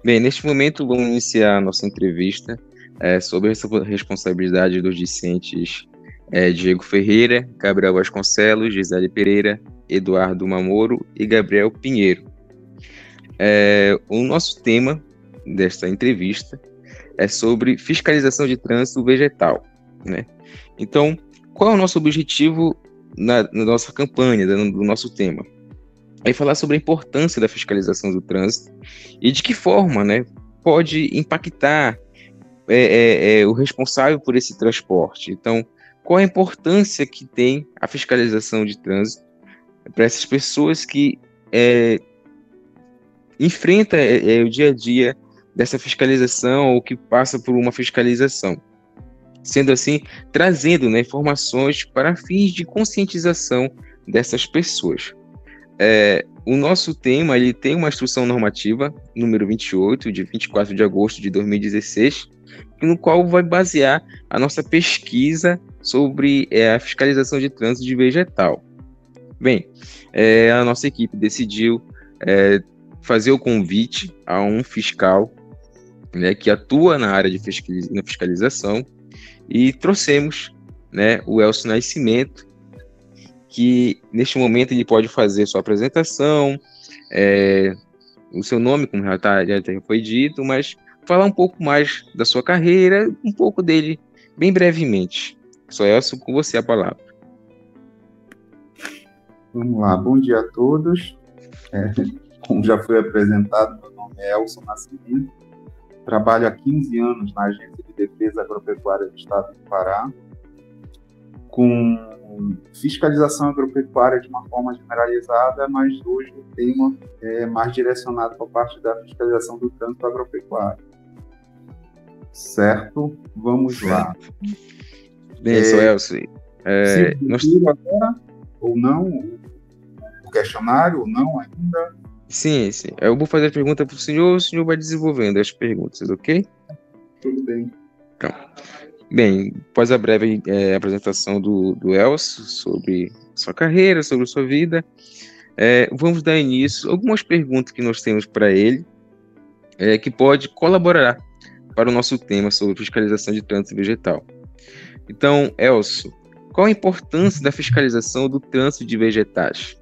Bem, neste momento vamos iniciar a nossa entrevista sobre a responsabilidade dos discentes Diego Ferreira, Gabriel Vasconcelos, Gisele Pereira, Eduardo Mamoro e Gabriel Pinheiro. O nosso tema desta entrevista é sobre fiscalização de trânsito vegetal, né? Então, qual é o nosso objetivo na nossa campanha, do nosso tema? É falar sobre a importância da fiscalização do trânsito e de que forma, né, pode impactar o responsável por esse transporte. Então, qual a importância que tem a fiscalização de trânsito para essas pessoas que enfrentam o dia a dia dessa fiscalização ou que passa por uma fiscalização. Sendo assim, trazendo, né, informações para fins de conscientização dessas pessoas. O nosso tema ele tem uma instrução normativa, número 28, de 24 de agosto de 2016, no qual vai basear a nossa pesquisa sobre a fiscalização de trânsito de vegetal. Bem, a nossa equipe decidiu fazer o convite a um fiscal, né, que atua na área de fiscalização, e trouxemos, né, o Elcio Nascimento, que neste momento ele pode fazer sua apresentação, o seu nome, como já foi dito, mas falar um pouco mais da sua carreira, um pouco dele, bem brevemente. Só Elcio, com você a palavra. Vamos lá, bom dia a todos. Como já foi apresentado, meu nome é Elcio Nascimento, trabalho há 15 anos na Agência de Defesa Agropecuária do Estado do Pará, com fiscalização agropecuária de uma forma generalizada, mas hoje o tema é mais direcionado para a parte da fiscalização do trânsito agropecuário. Certo? Vamos lá. Bem, Elcio. Se agora ou não, o questionário ou não ainda? Sim. Eu vou fazer a pergunta para o senhor vai desenvolvendo as perguntas, ok? Tudo bem. Então, bem, após a breve apresentação do Elcio sobre sua carreira, sobre sua vida, vamos dar início a algumas perguntas que nós temos para ele, que pode colaborar para o nosso tema sobre fiscalização de trânsito vegetal. Então, Elcio, qual a importância da fiscalização do trânsito de vegetais?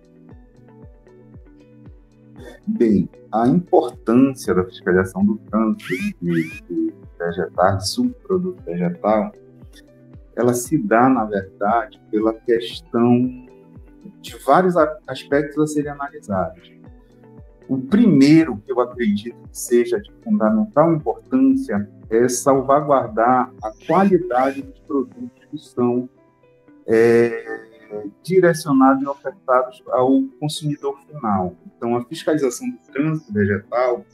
Bem, a importância da fiscalização do trânsito de vegetais, de subproduto vegetal, ela se dá, na verdade, pela questão de vários aspectos a serem analisados. O primeiro, que eu acredito que seja de fundamental importância, é salvaguardar a qualidade dos produtos que são direcionados e ofertados ao consumidor final. Então, a fiscalização do trânsito vegetal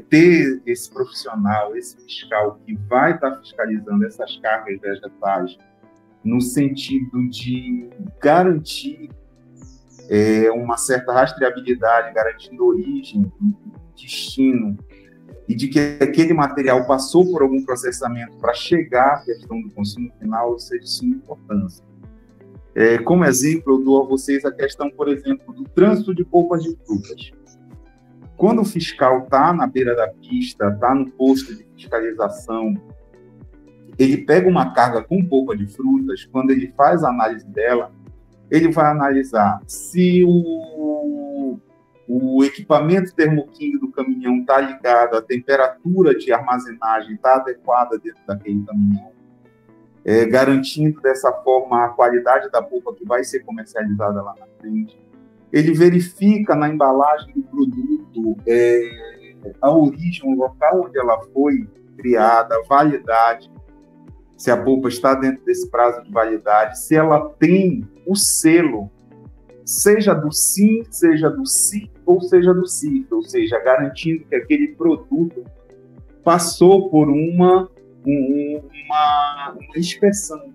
ter esse profissional, esse fiscal que vai estar fiscalizando essas cargas vegetais no sentido de garantir uma certa rastreabilidade, garantindo origem, destino, e de que aquele material passou por algum processamento para chegar à questão do consumo final, isso é de suma importância. Como exemplo, eu dou a vocês a questão, por exemplo, do trânsito de polpas de frutas. Quando o fiscal está na beira da pista, está no posto de fiscalização, ele pega uma carga com polpa de frutas, quando ele faz a análise dela, ele vai analisar se o equipamento termoquímico do caminhão está ligado, a temperatura de armazenagem está adequada dentro daquele caminhão, garantindo dessa forma a qualidade da polpa que vai ser comercializada lá na frente. Ele verifica na embalagem do produto a origem, o local onde ela foi criada, a validade, se a polpa está dentro desse prazo de validade, se ela tem o selo, seja do SIM, seja do CIF ou seja do CIF, ou seja, garantindo que aquele produto passou por uma inspeção,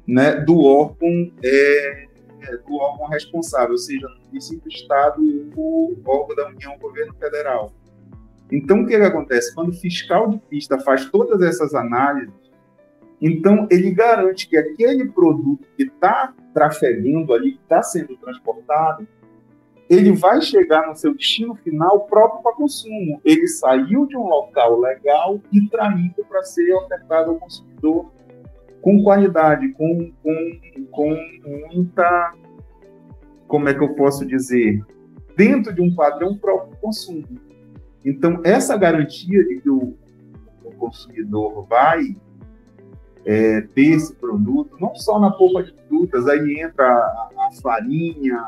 né, do órgão responsável, ou seja, no município, estado ou órgão da União, governo federal. Então, o que acontece? Quando o fiscal de pista faz todas essas análises, então ele garante que aquele produto que está trafegando ali, que está sendo transportado, ele vai chegar no seu destino final próprio para consumo. Ele saiu de um local legal e traído para ser ofertado ao consumidor com qualidade, com muita, como é que eu posso dizer, dentro de um padrão próprio consumo. Então, essa garantia de que o consumidor vai ter esse produto, não só na polpa de frutas, aí entra a farinha,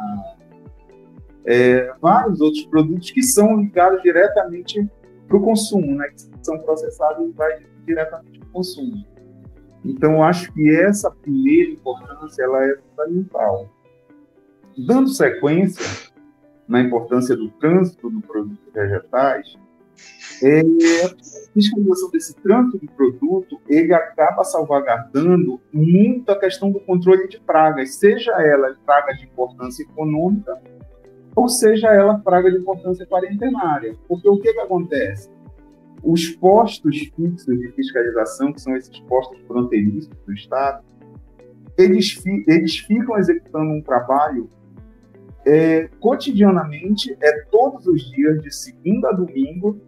vários outros produtos que são ligados diretamente para o consumo, né, que são processados e vai diretamente para o consumo. Então, eu acho que essa primeira importância ela é fundamental. Dando sequência na importância do trânsito do produto vegetais, a fiscalização desse trânsito de produto, ele acaba salvaguardando muito a questão do controle de pragas, seja ela praga de importância econômica, ou seja ela praga de importância quarentenária. Porque o que acontece? Os postos fixos de fiscalização, que são esses postos fronteiriços do Estado, eles ficam executando um trabalho cotidianamente, todos os dias, de segunda a domingo,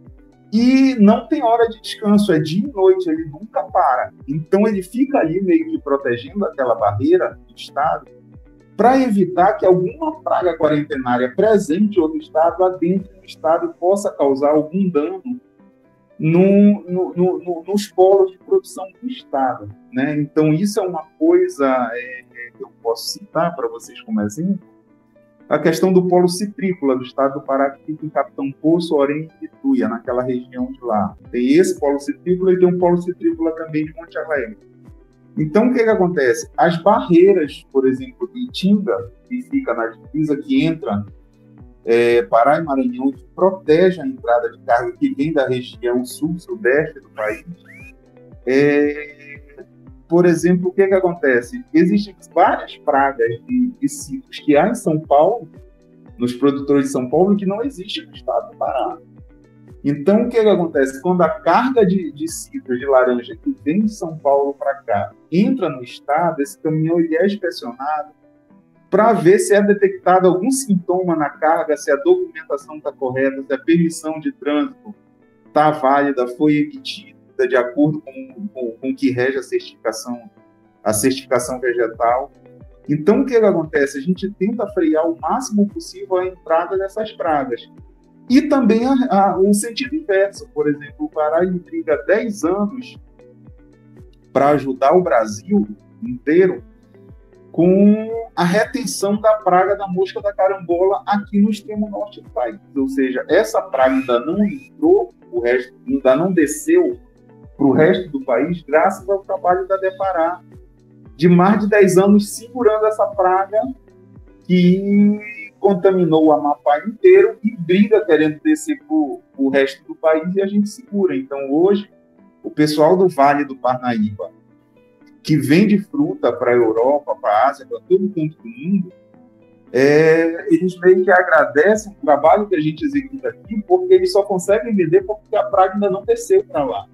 e não tem hora de descanso, é dia e noite, ele nunca para. Então, ele fica ali meio que protegendo aquela barreira do Estado para evitar que alguma praga quarentenária presente em outro Estado, lá dentro do Estado, possa causar algum dano nos polos de produção do Estado, né? Então, isso é uma coisa que eu posso citar para vocês como exemplo, a questão do polo citrícola do estado do Pará, que fica em Capitão Poço, Orém e Tuia, naquela região de lá. Tem esse polo citrícola e tem um polo citrícola também de Monte Alegre. Então, o que acontece? As barreiras, por exemplo, de Itinga, que fica na divisa, que entra Pará e Maranhão, que protege a entrada de carga que vem da região sul-sudeste do país. Por exemplo, o que acontece? Existem várias pragas de citros que há em São Paulo, nos produtores de São Paulo, que não existem no estado do Pará. Então, o que acontece? Quando a carga de citros de laranja que vem de São Paulo para cá entra no estado, esse caminhão ele é inspecionado para ver se é detectado algum sintoma na carga, se a documentação está correta, se a permissão de trânsito está válida, foi emitida de acordo com o que rege a certificação vegetal. Então, o que acontece? A gente tenta frear o máximo possível a entrada dessas pragas. E também o sentido inverso. Por exemplo, o Pará intriga 10 anos para ajudar o Brasil inteiro com a retenção da praga da mosca da carambola aqui no extremo norte do país. Ou seja, essa praga ainda não entrou, o resto ainda não desceu para o resto do país, graças ao trabalho da Depará, de mais de 10 anos segurando essa praga que contaminou o Amapá inteiro e briga querendo descer para o resto do país, e a gente segura. Então, hoje, o pessoal do Vale do Parnaíba, que vende fruta para a Europa, para a Ásia, para todo canto do mundo, eles meio que agradecem o trabalho que a gente executa aqui, porque eles só conseguem vender porque a praga ainda não desceu para lá.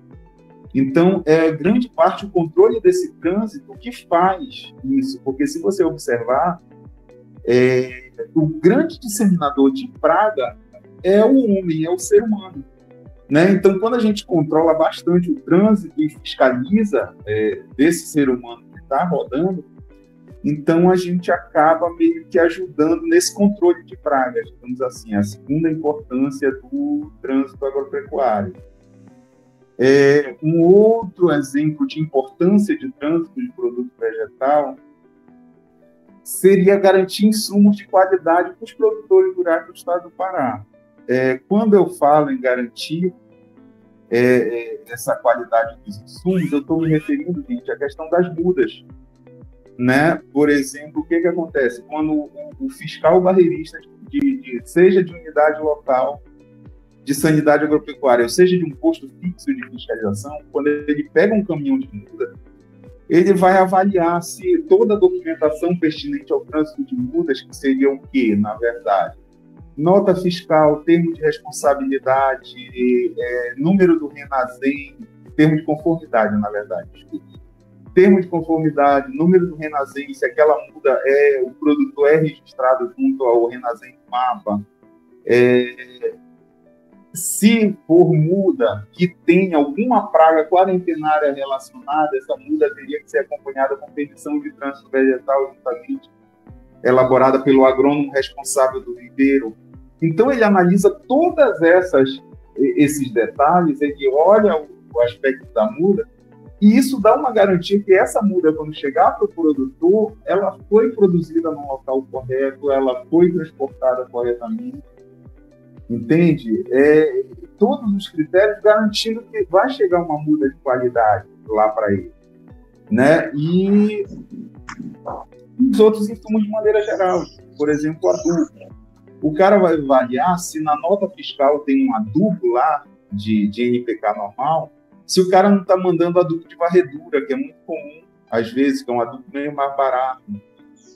Então, grande parte o controle desse trânsito que faz isso, porque se você observar, o grande disseminador de praga é o homem, é o ser humano, né? Então, quando a gente controla bastante o trânsito e fiscaliza desse ser humano que está rodando, então a gente acaba meio que ajudando nesse controle de pragas, digamos assim, a segunda importância do trânsito agropecuário. Um outro exemplo de importância de trânsito de produto vegetal seria garantir insumos de qualidade para os produtores rurais do estado do Pará. Quando eu falo em garantir essa qualidade dos insumos, eu estou me referindo, gente, à questão das mudas, né? Por exemplo, o que acontece? Quando o fiscal barreirista, seja de unidade local de sanidade agropecuária, ou seja, de um posto fixo de fiscalização, quando ele pega um caminhão de muda, ele vai avaliar se toda a documentação pertinente ao trânsito de mudas, que seria o quê, na verdade? Nota fiscal, termo de responsabilidade, número do RENASEM, termo de conformidade, na verdade, desculpa. termo de conformidade, número do Renascença, se aquela muda o produtor é registrado junto ao Renascença Mapa, se for muda que tem alguma praga quarentenária relacionada, essa muda teria que ser acompanhada com permissão de trânsito vegetal juntamente elaborada pelo agrônomo responsável do viveiro. Então, ele analisa todas esses detalhes, ele olha o aspecto da muda, e isso dá uma garantia que essa muda, quando chegar para o produtor, ela foi produzida no local correto, ela foi transportada corretamente, entende? Todos os critérios garantindo que vai chegar uma muda de qualidade lá para ele, né? E os outros insumos de maneira geral, por exemplo, o adubo. O cara vai avaliar se na nota fiscal tem um adubo lá de NPK normal, se o cara não está mandando adubo de varredura, que é muito comum, às vezes, que é um adubo meio mais barato,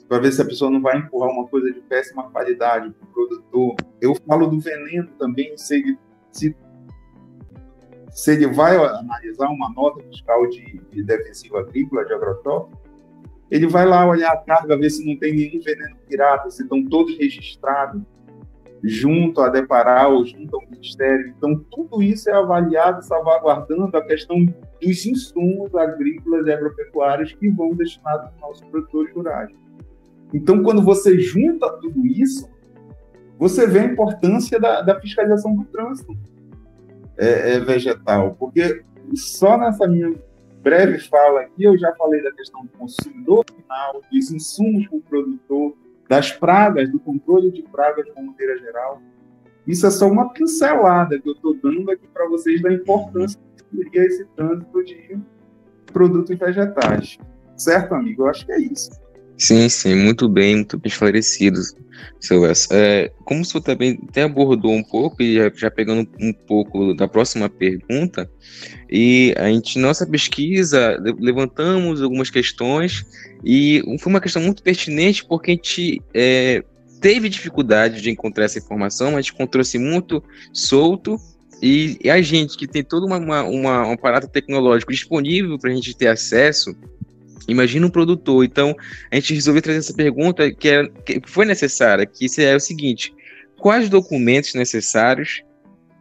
para ver se a pessoa não vai empurrar uma coisa de péssima qualidade para o produtor. Eu falo do veneno também, se ele vai analisar uma nota fiscal de defensivo agrícola, de agrotóxico, ele vai lá olhar a carga, ver se não tem nenhum veneno pirata, se estão todos registrados junto a Deparar ou junto ao Ministério. Então, tudo isso é avaliado, salvaguardando a questão dos insumos agrícolas e agropecuários que vão destinados aos nossos produtores rurais. Então, quando você junta tudo isso, você vê a importância da fiscalização do trânsito vegetal, porque só nessa minha breve fala aqui eu já falei da questão do consumidor final, dos insumos para o produtor, das pragas, do controle de pragas de uma maneira geral. Isso é só uma pincelada que eu estou dando aqui para vocês da importância que seria esse trânsito de produtos vegetais. Certo, amigo? Eu acho que é isso. Sim, muito bem esclarecido, seu Wes. Como você também até abordou um pouco, e já pegando um pouco da próxima pergunta, e a gente, nossa pesquisa, levantamos algumas questões, e foi uma questão muito pertinente, porque a gente teve dificuldade de encontrar essa informação, a gente encontrou-se muito solto, e a gente que tem todo um aparato tecnológico disponível para a gente ter acesso. Imagina um produtor. Então, a gente resolveu trazer essa pergunta que foi necessária, que é o seguinte: quais documentos necessários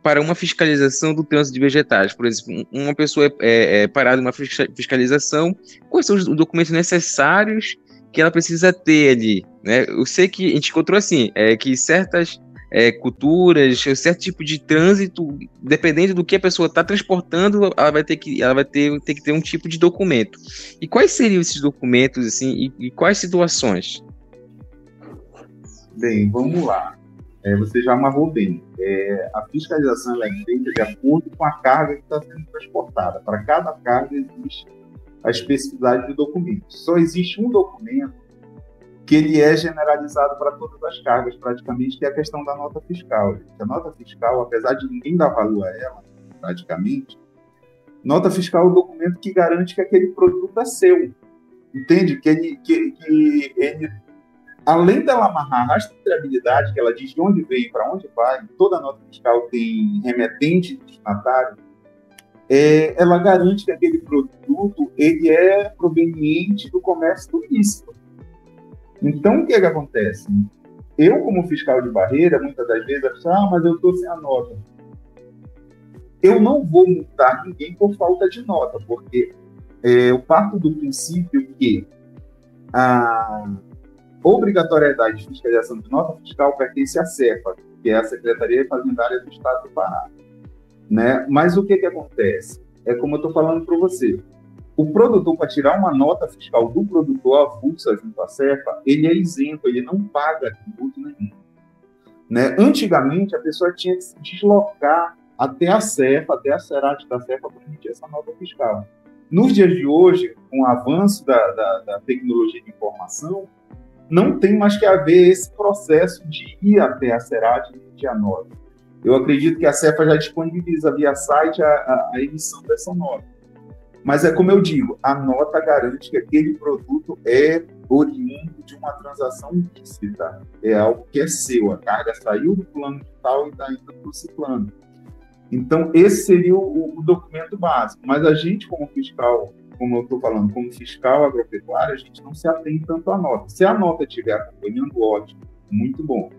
para uma fiscalização do trânsito de vegetais? Por exemplo, uma pessoa é parada em uma fiscalização, quais são os documentos necessários que ela precisa ter ali, né? Eu sei que a gente encontrou assim, que certas culturas, certo tipo de trânsito, dependendo do que a pessoa está transportando, ela vai ter que ter um tipo de documento. E quais seriam esses documentos, assim, e quais situações? Bem, vamos lá. Você já amarrou bem. A fiscalização ela é feita de acordo com a carga que está sendo transportada. Para cada carga existe a especificidade do documento. Só existe um documento que ele é generalizado para todas as cargas, praticamente, que é a questão da nota fiscal. A nota fiscal, apesar de ninguém dar valor a ela, praticamente, nota fiscal é o documento que garante que aquele produto é seu. Entende? Que ele, além dela amarrar a rastreabilidade, que ela diz de onde veio e para onde vai, toda nota fiscal tem remetente e destinatário, ela garante que aquele produto ele é proveniente do comércio ilícito. Então, o que acontece? Eu, como fiscal de barreira, muitas das vezes, a pessoa, mas eu estou sem a nota. Eu não vou multar ninguém por falta de nota, porque eu parto do princípio que a obrigatoriedade de fiscalização de nota fiscal pertence à CEFA, que é a Secretaria Fazendária do Estado do Pará. Né? Mas o que acontece? É como eu estou falando para você. O produtor, para tirar uma nota fiscal do produtor avulsa junto à CEFA, ele é isento, ele não paga tributo nenhum. Né? Antigamente, a pessoa tinha que se deslocar até a CEFA, até a SERAT da CEFA, para emitir essa nota fiscal. Nos dias de hoje, com o avanço da tecnologia de informação, não tem mais que haver esse processo de ir até a SERAT e emitir a nota. Eu acredito que a CEFA já disponibiliza via site a emissão dessa nota. Mas é como eu digo, a nota garante que aquele produto é oriundo de uma transação ilícita. É algo que é seu. A carga saiu do plano de tal e está indo para o ciclano. Então, esse seria o documento básico. Mas a gente, como fiscal como eu estou falando, como fiscal agropecuário, a gente não se atém tanto à nota. Se a nota estiver acompanhando, ótimo, muito bom.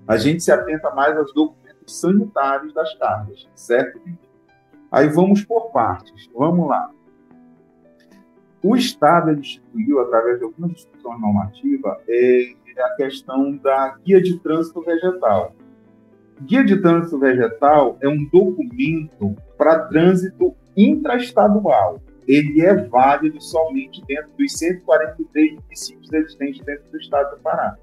A gente se atenta mais aos documentos sanitários das cargas, certo? Aí vamos por partes. Vamos lá. O Estado instituiu, através de algumas discussões normativas, a questão da Guia de Trânsito Vegetal. Guia de Trânsito Vegetal é um documento para trânsito intraestadual. Ele é válido somente dentro dos 143 municípios existentes dentro do estado do Pará.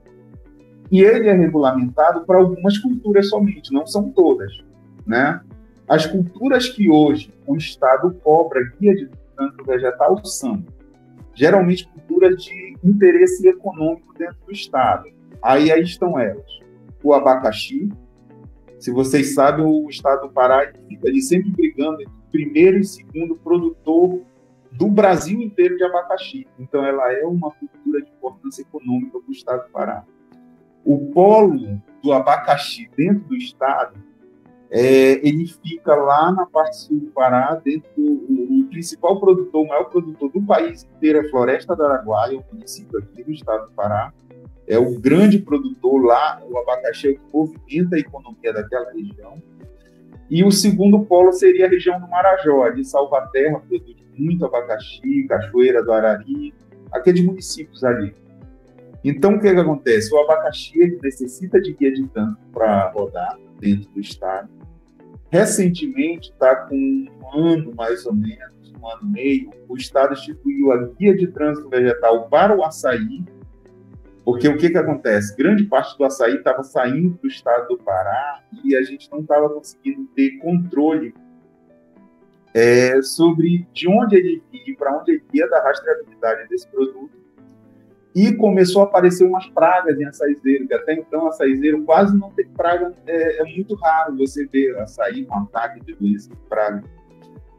E ele é regulamentado para algumas culturas somente, não são todas, né? As culturas que hoje o Estado cobra guia de trânsito vegetal são, geralmente, culturas de interesse econômico dentro do Estado. Aí estão elas. O abacaxi. Se vocês sabem, o Estado do Pará fica ali sempre brigando entre o primeiro e segundo produtor do Brasil inteiro de abacaxi. Então, ela é uma cultura de importância econômica para o Estado do Pará. O polo do abacaxi dentro do Estado, ele fica lá na parte sul do Pará, dentro o principal produtor, o maior produtor do país inteiro é Floresta do Araguaia, o município aqui do Estado do Pará. É o grande produtor lá, o abacaxi é o que movimenta a economia daquela região. E o segundo polo seria a região do Marajó, de Salvaterra, produz muito abacaxi, Cachoeira do Arari, aqueles municípios ali. Então, o que acontece? O abacaxi ele necessita de guia de trânsito para rodar dentro do estado. Recentemente, está com um ano mais ou menos, um ano e meio, o estado instituiu a guia de trânsito vegetal para o açaí, porque o que acontece? Grande parte do açaí estava saindo do estado do Pará e a gente não estava conseguindo ter controle sobre de onde ele ia e para onde ele ia, da rastreabilidade desse produto. E começou a aparecer umas pragas em açaizeiro, que até então açaizeiro quase não tem praga, é muito raro você ver açaí com ataque de doença de praga.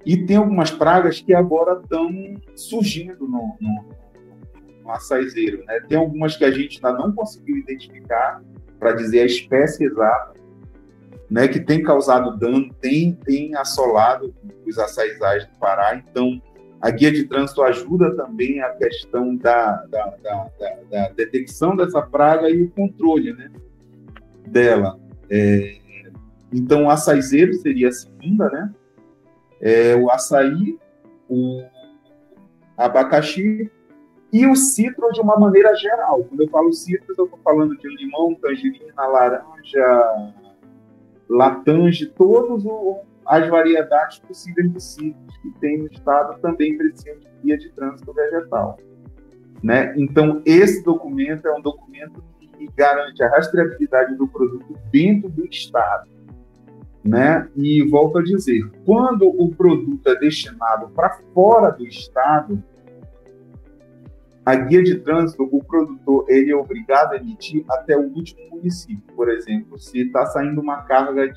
E tem algumas pragas que agora estão surgindo no açaizeiro, né? Tem algumas que a gente ainda não conseguiu identificar para dizer a espécie exata, né, que tem causado dano, tem assolado os açaizais do Pará. Então, a guia de trânsito ajuda também a questão da detecção dessa praga e o controle, né, dela. Então, o açaizeiro seria a segunda, né? O açaí, o abacaxi e o citro de uma maneira geral. Quando eu falo citros, eu estou falando de limão, tangerina, laranja, latange, todas as variedades possíveis de citros que tem no estado também precisam de guia de trânsito vegetal, né? Então, esse documento é um documento que garante a rastreabilidade do produto dentro do estado, né? E volto a dizer, quando o produto é destinado para fora do estado, a guia de trânsito, o produtor ele é obrigado a emitir até o último município. Por exemplo, se está saindo uma carga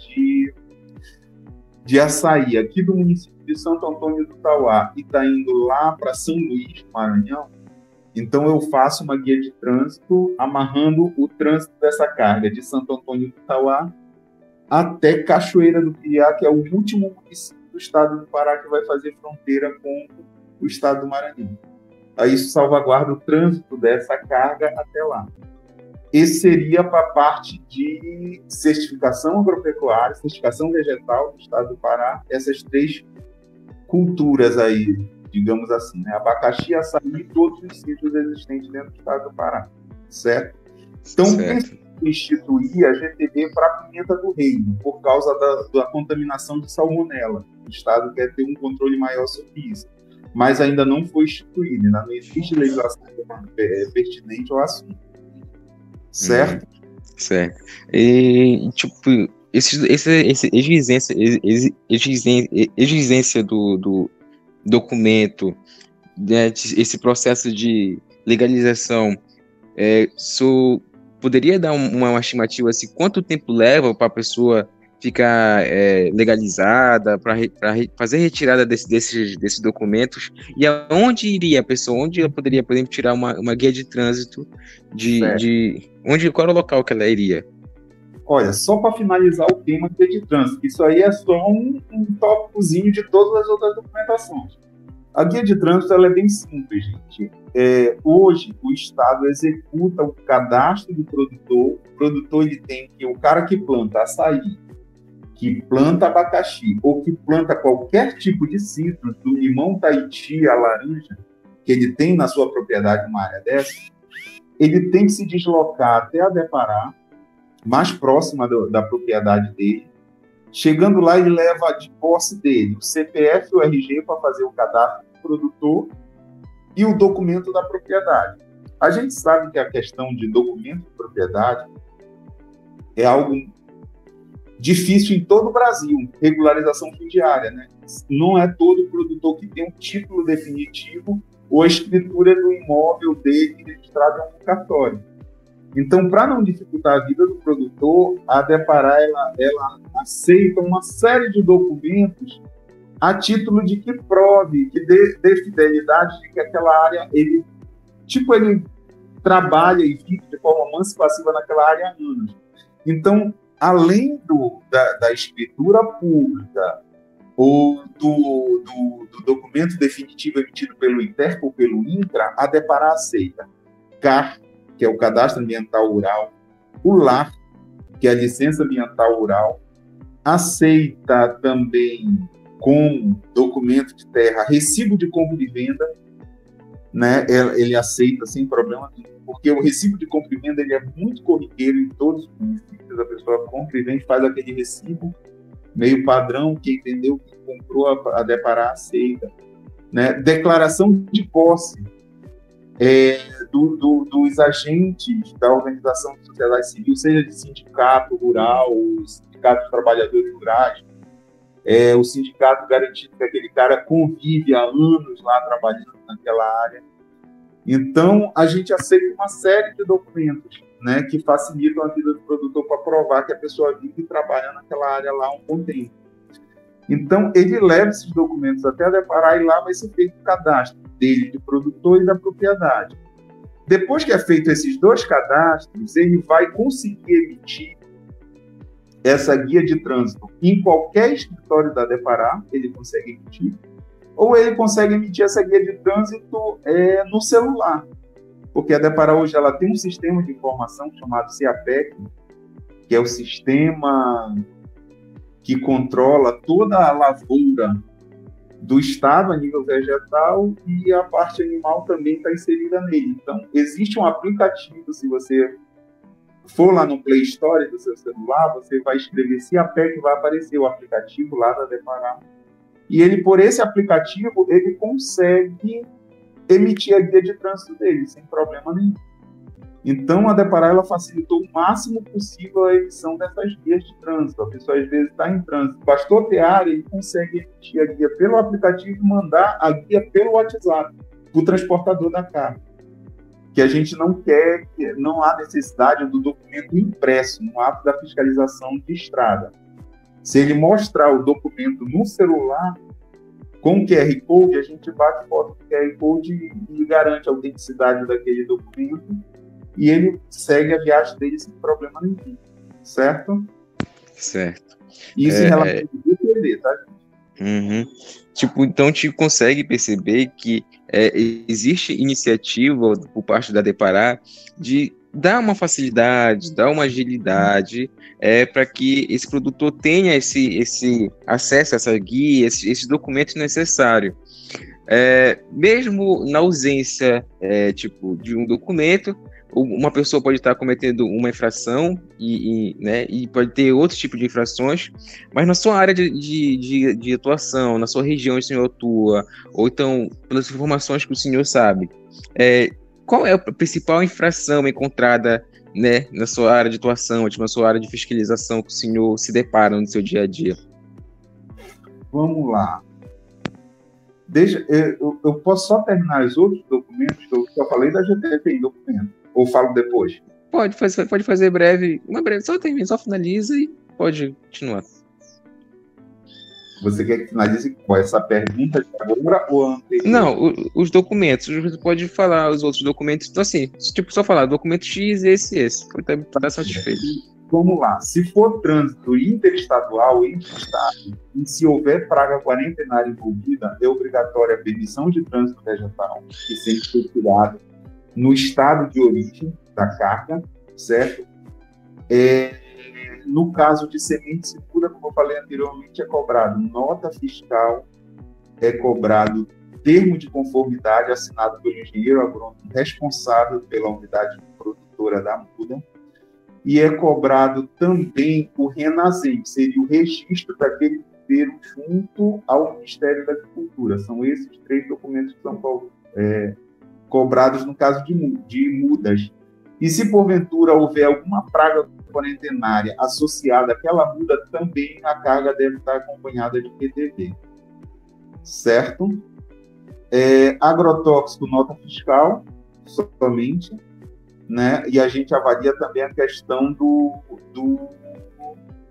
de açaí aqui do município de Santo Antônio do Tauá e está indo lá para São Luís, Maranhão, então eu faço uma guia de trânsito amarrando o trânsito dessa carga de Santo Antônio do Tauá até Cachoeira do Piriá, que é o último município do estado do Pará que vai fazer fronteira com o estado do Maranhão. Aí isso salvaguarda o trânsito dessa carga até lá. Esse seria para a parte de certificação agropecuária, certificação vegetal do estado do Pará, essas três culturas aí, digamos assim, né? Abacaxi, açaí e todos os sítios existentes dentro do estado do Pará, certo? Então, instituir a GTB para a pimenta do reino, por causa da contaminação de salmonela. O estado quer ter um controle maior sobre isso, mas ainda não foi instituído, ainda não existe legislação pertinente ao assunto. Certo? Certo. E, tipo, essa exigência do documento, né, esse processo de legalização, poderia dar uma estimativa assim, quanto tempo leva para a pessoa ficar legalizada, para fazer retirada desses documentos, e aonde iria a pessoa, onde ela poderia, por exemplo, tirar uma guia de trânsito, qual era o local que ela iria? Olha, só para finalizar o tema guia de trânsito, isso aí é só um tópicozinho de todas as outras documentações. A guia de trânsito ela é bem simples, gente. Hoje, o Estado executa o cadastro do produtor. O produtor ele tem que, o cara que planta açaí, que planta abacaxi, ou que planta qualquer tipo de citros, do limão Tahiti à laranja, que ele tem na sua propriedade uma área dessa, ele tem que se deslocar até a Depará, mais próxima da propriedade dele. Chegando lá, ele leva de posse dele o CPF e o RG para fazer o cadastro do produtor e o documento da propriedade. A gente sabe que a questão de documento de propriedade é algo difícil em todo o Brasil, regularização fundiária, né? Não é todo produtor que tem um título definitivo ou a escritura do imóvel dele registrado em um cartório. Então, para não dificultar a vida do produtor, a Depará ela aceita uma série de documentos a título de que prove, que dê fidelidade de que aquela área, ele trabalha e fica de forma mansa e passiva naquela área há anos. Então, além da escritura pública ou do documento definitivo emitido pelo INTERCO ou pelo INCRA, a Depará aceita CAR, que é o Cadastro Ambiental Rural, o LAR, que é a Licença Ambiental Rural, aceita também como documento de terra recibo de compra e venda, né? Ele aceita sem problema nenhum, porque o recibo de compra e venda ele é muito corriqueiro em todos os municípios. A pessoa compra e vende, faz aquele recibo meio padrão, que entendeu que comprou, a Depará aceita, né? Declaração de posse dos agentes da organização de sociedade civil, seja de sindicato rural, o sindicato de trabalhadores rurais, o sindicato garantindo que aquele cara convive há anos lá trabalhando naquela área. Então, a gente aceita uma série de documentos, né, que facilitam a vida do produtor para provar que a pessoa vive e trabalha naquela área lá há um bom tempo. Então, ele leva esses documentos até a Depará e lá vai ser feito o cadastro dele, de produtor e da propriedade. Depois que é feito esses dois cadastros, ele vai conseguir emitir essa guia de trânsito em qualquer escritório da Depará, ele consegue emitir, ou ele consegue emitir essa guia de trânsito no celular, porque a Depará hoje ela tem um sistema de informação chamado CIAPEC, que é o sistema que controla toda a lavoura do estado a nível vegetal, e a parte animal também está inserida nele. Então, existe um aplicativo, se você for lá no Play Store do seu celular, você vai escrever CIAPEC, vai aparecer o aplicativo lá da Depará. E ele, por esse aplicativo, ele consegue emitir a guia de trânsito dele, sem problema nenhum. Então, a Depará ela facilitou o máximo possível a emissão dessas guias de trânsito. A pessoa, às vezes, está em trânsito. Bastou ter área, ele consegue emitir a guia pelo aplicativo e mandar a guia pelo WhatsApp, para o transportador da carga. Que a gente não quer, não há necessidade do documento impresso no ato da fiscalização de estrada. Se ele mostrar o documento no celular, com o QR Code, a gente bate foto do QR Code e garante a autenticidade daquele documento, e ele segue a viagem dele sem problema nenhum, certo? Certo. Isso em relação ao DPD, tá, gente? Tipo, então te consegue perceber que existe iniciativa por parte da Depará de dar uma facilidade, dar uma agilidade para que esse produtor tenha esse acesso a essa guia, esses documentos necessários. Mesmo na ausência de um documento, uma pessoa pode estar cometendo uma infração e pode ter outro tipo de infrações, mas na sua área de atuação, na sua região onde o senhor atua, ou então pelas informações que o senhor sabe, qual é a principal infração encontrada, né, na sua área de atuação, na sua área de fiscalização que o senhor se depara no seu dia a dia? Vamos lá. Eu posso só terminar os outros documentos que eu falei da GTFI documento. Ou falo depois? Pode fazer breve, só termina, só finaliza e pode continuar. Você quer que finalize com essa pergunta de agora ou anterior? Não, os documentos, você pode falar os outros documentos, então assim, só falar, documento X, esse, tá satisfeito. vamos lá. Se for trânsito interestadual, entre estados, e se houver praga quarentenária envolvida, é obrigatória a permissão de trânsito vegetal, que sempre foi tirado no estado de origem da carga, certo? No caso de semente segura, como eu falei anteriormente, é cobrado nota fiscal, é cobrado termo de conformidade assinado pelo engenheiro agrônomo responsável pela unidade produtora da muda, e é cobrado também o RENASEM, que seria o registro daquele viveiro junto ao Ministério da Agricultura. São esses 3 documentos que são cobrados no caso de mudas. E se porventura houver alguma praga quarentenária associada àquela muda, também a carga deve estar acompanhada de PDV. Certo? Agrotóxico, nota fiscal, somente, né? E a gente avalia também a questão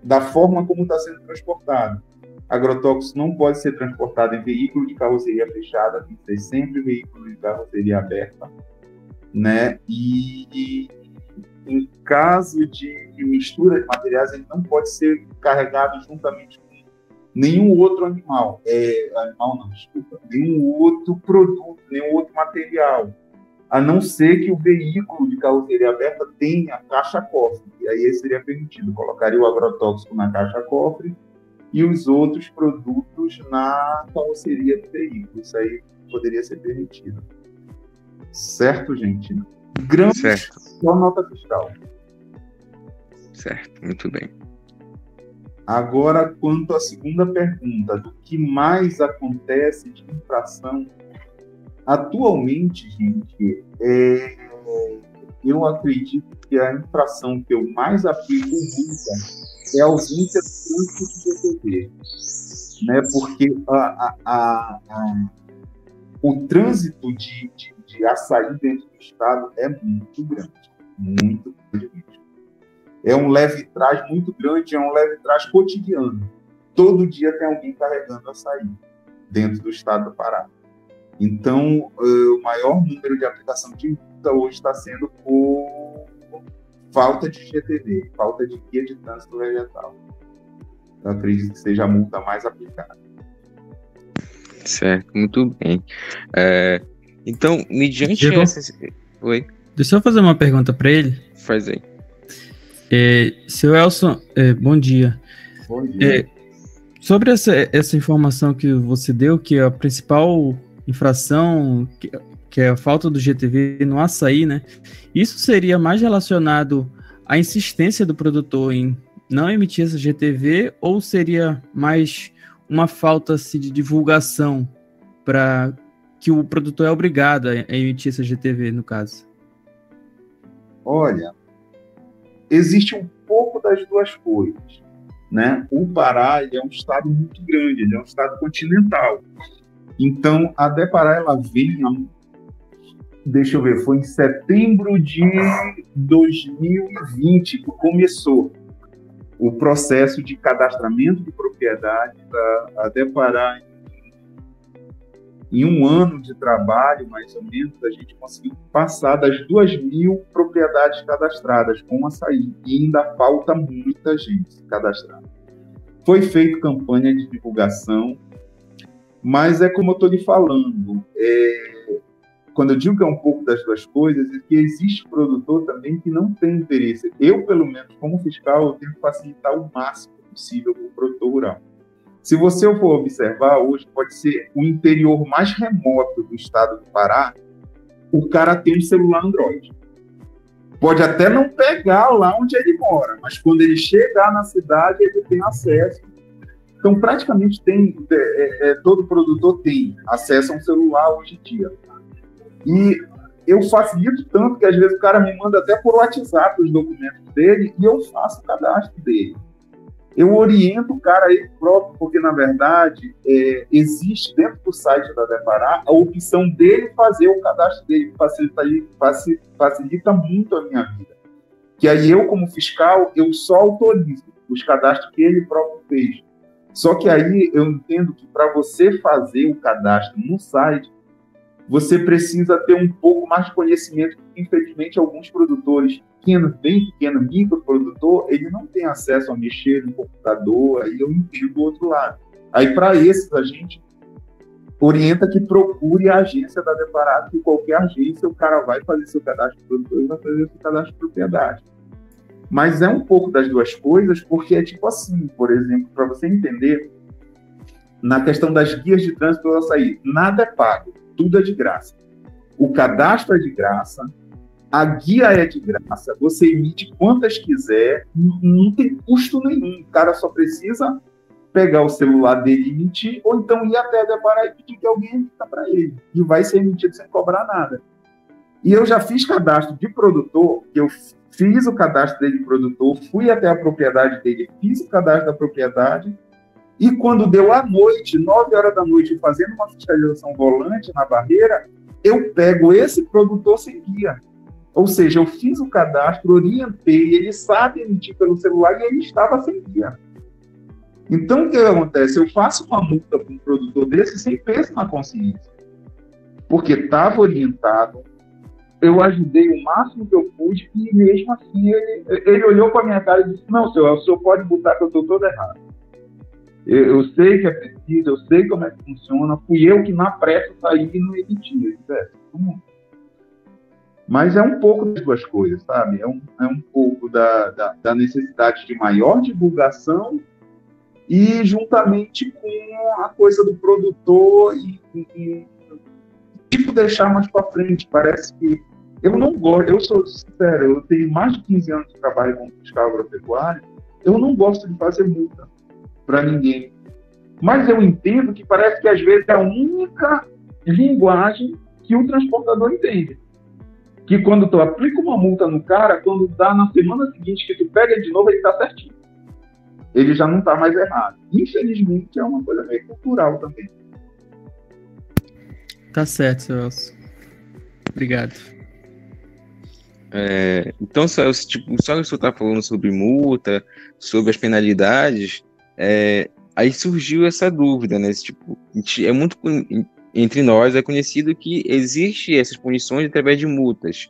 da forma como está sendo transportado. Agrotóxico não pode ser transportado em veículo de carroceria fechada, tem que ser sempre veículo de carroceria aberta, né? E em caso de mistura de materiais, ele não pode ser carregado juntamente com nenhum outro animal. Nenhum outro produto, nenhum outro material. A não ser que o veículo de carroceria aberta tenha caixa-cofre. E aí seria permitido. Colocaria o agrotóxico na caixa-cofre e os outros produtos na carroceria do veículo. Isso aí poderia ser permitido. Certo, gente? Grãos, certo. Só nota fiscal. Certo, muito bem. Agora, quanto à segunda pergunta, do que mais acontece de infração, atualmente, gente, eu acredito que a infração que eu mais aplico multa é a ausência do trânsito de GTV, né? Porque o trânsito de açaí dentro do estado é muito grande mesmo. É um leve-trás muito grande, é um leve-trás cotidiano. Todo dia tem alguém carregando açaí dentro do estado do Pará. Então, o maior número de aplicação de multa hoje está sendo por falta de GTV, falta de guia de trânsito vegetal. Eu acredito que seja a multa mais aplicada. Certo, muito bem. Então, mediante essa... Oi? Deixa eu fazer uma pergunta para ele. Faz aí. Seu Elson, bom dia. Bom dia. Sobre essa informação que você deu, que a principal infração, que é a falta do GTV no açaí, né? Isso seria mais relacionado à insistência do produtor em não emitir essa GTV, ou seria mais uma falta assim, de divulgação para que o produtor é obrigado a emitir essa GTV, no caso? Olha, existe um pouco das duas coisas, né? O Pará ele é um estado muito grande, ele é um estado continental. Então, a Depará, ela vem, deixa eu ver, foi em setembro de 2020 que começou o processo de cadastramento de propriedade da Depará. Em um ano de trabalho, mais ou menos, a gente conseguiu passar das 2.000 propriedades cadastradas com açaí, e ainda falta muita gente cadastrada. Foi feita campanha de divulgação, mas é como eu estou lhe falando, quando eu digo que é um pouco das duas coisas, é que existe produtor também que não tem interesse. Eu, pelo menos, como fiscal, eu tenho que facilitar o máximo possível para o produtor rural. Se você for observar, hoje pode ser o interior mais remoto do estado do Pará, o cara tem um celular Android. Pode até não pegar lá onde ele mora, mas quando ele chegar na cidade, ele tem acesso. Então, praticamente todo produtor tem acesso a um celular hoje em dia. E eu facilito tanto que, às vezes, o cara me manda até por WhatsApp os documentos dele e eu faço o cadastro dele. Eu oriento o cara aí próprio, porque, na verdade, existe dentro do site da Depará a opção dele fazer o cadastro dele, que facilita muito a minha vida. Que aí eu, como fiscal, eu só autorizo os cadastros que ele próprio fez. Só que aí eu entendo que para você fazer o cadastro no site, você precisa ter um pouco mais de conhecimento, porque, infelizmente, alguns produtores pequenos, bem pequeno, microprodutor, ele não tem acesso a mexer no computador, aí eu entendo do outro lado. Aí, para esses, a gente orienta que procure a agência da Deparado, que qualquer agência, o cara vai fazer seu cadastro de produtor e vai fazer seu cadastro de propriedade. Mas é um pouco das duas coisas, porque é tipo assim, por exemplo, para você entender, na questão das guias de trânsito do açaí, nada é pago, tudo é de graça. O cadastro é de graça, a guia é de graça, você emite quantas quiser, não tem custo nenhum, o cara só precisa pegar o celular dele e emitir, ou então ir até a Deparar e pedir que alguém emita para ele, e vai ser emitido sem cobrar nada. E eu já fiz cadastro de produtor, eu fiz o cadastro dele de produtor, fui até a propriedade dele, fiz o cadastro da propriedade, e quando deu à noite, 9 horas da noite, fazendo uma fiscalização volante na barreira, eu pego esse produtor sem guia. Ou seja, eu fiz o cadastro, orientei, ele sabe emitir pelo celular e ele estava sem guia. Então, o que acontece? Eu faço uma multa para um produtor desse sem peso na consciência. Porque estava orientado, eu ajudei o máximo que eu pude e mesmo assim ele olhou para a minha cara e disse, não, senhor, o senhor pode botar que eu estou todo errado. Eu sei que é preciso, eu sei como é que funciona, fui eu que na pressa saí e não emitia. Mas é um pouco das duas coisas, sabe? É um pouco da necessidade de maior divulgação e juntamente com a coisa do produtor e tipo deixar mais para frente. Parece que eu não gosto, eu sou sincero, eu tenho mais de 15 anos de trabalho como fiscal agropecuário, eu não gosto de fazer multa para ninguém. Mas eu entendo que parece que às vezes é a única linguagem que o transportador entende. Que quando tu aplica uma multa no cara, quando dá na semana seguinte que tu pega ele de novo, ele tá certinho. Ele já não tá mais errado. Infelizmente, é uma coisa meio cultural também. Tá certo, seu Elcio. Obrigado. Então, só que você tá falando sobre multa, sobre as penalidades, aí surgiu essa dúvida, né? Tipo, é muito entre nós é conhecido que existe essas punições através de multas,